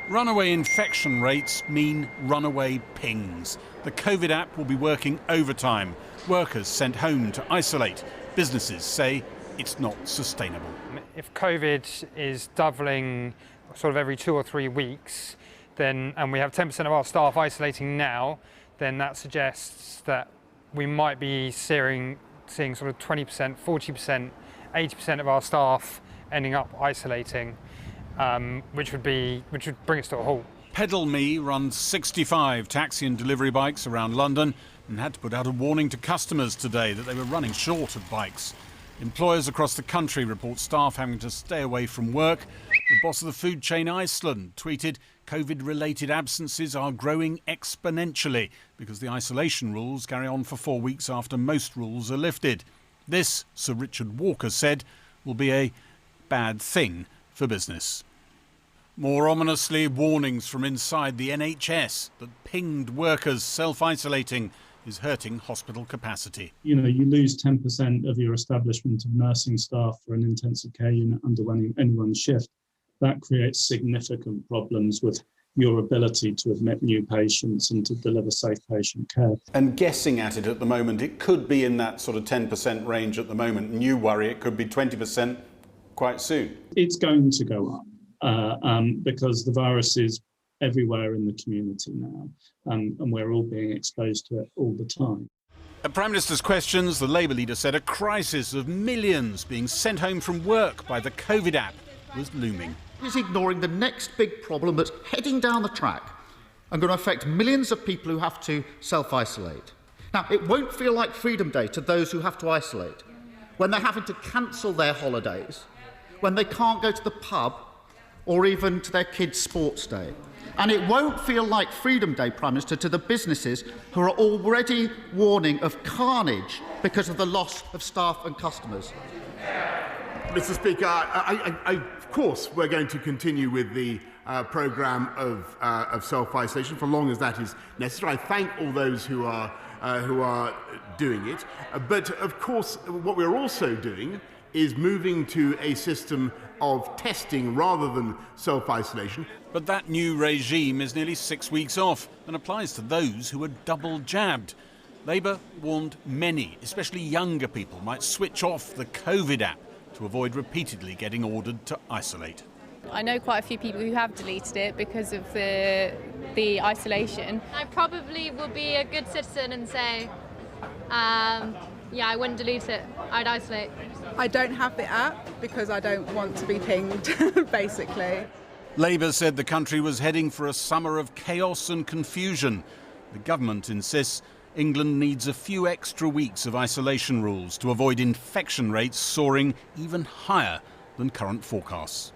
Runaway infection rates mean runaway pings. The COVID app will be working overtime. Workers sent home to isolate. Businesses say it's not sustainable. If COVID is doubling sort of every 2 or 3 weeks, then, and we have 10% of our staff isolating now, then that suggests that we might be seeing sort of 20%, 40%, 80% of our staff ending up isolating, which would bring us to a halt. Pedal Me runs 65 taxi and delivery bikes around London and had to put out a warning to customers today that they were running short of bikes. Employers across the country report staff having to stay away from work. The boss of the food chain Iceland tweeted COVID-related absences are growing exponentially because the isolation rules carry on for 4 weeks after most rules are lifted. This, Sir Richard Walker said, will be a bad thing for business. More ominously, warnings from inside the NHS that pinged workers self-isolating is hurting hospital capacity. You lose 10% of your establishment of nursing staff for an intensive care unit undergoing anyone's shift. That creates significant problems with your ability to admit new patients and to deliver safe patient care. And guessing at it at the moment, it could be in that sort of 10% range at the moment, and you worry it could be 20% quite soon. It's going to go up because the virus is everywhere in the community now, and we're all being exposed to it all the time. At Prime Minister's questions, the Labour leader said a crisis of millions being sent home from work by the COVID app was looming. He's ignoring the next big problem that's heading down the track and going to affect millions of people who have to self-isolate. Now, it won't feel like Freedom Day to those who have to isolate, when they're having to cancel their holidays, when they can't go to the pub or even to their kids' sports day. And it won't feel like Freedom Day, Prime Minister, to the businesses who are already warning of carnage because of the loss of staff and customers. Mr. Speaker, of course we're going to continue with the programme of self-isolation for long as that is necessary. I thank all those who are doing it. But of course, what we're also doing is moving to a system of testing rather than self-isolation. But that new regime is nearly 6 weeks off and applies to those who are double jabbed. Labour warned many, especially younger people, might switch off the COVID app to avoid repeatedly getting ordered to isolate. I know quite a few people who have deleted it because of the isolation. I probably will be a good citizen and say, yeah, I wouldn't delete it, I'd isolate. I don't have the app because I don't want to be pinged, basically. Labour said the country was heading for a summer of chaos and confusion. The government insists England needs a few extra weeks of isolation rules to avoid infection rates soaring even higher than current forecasts.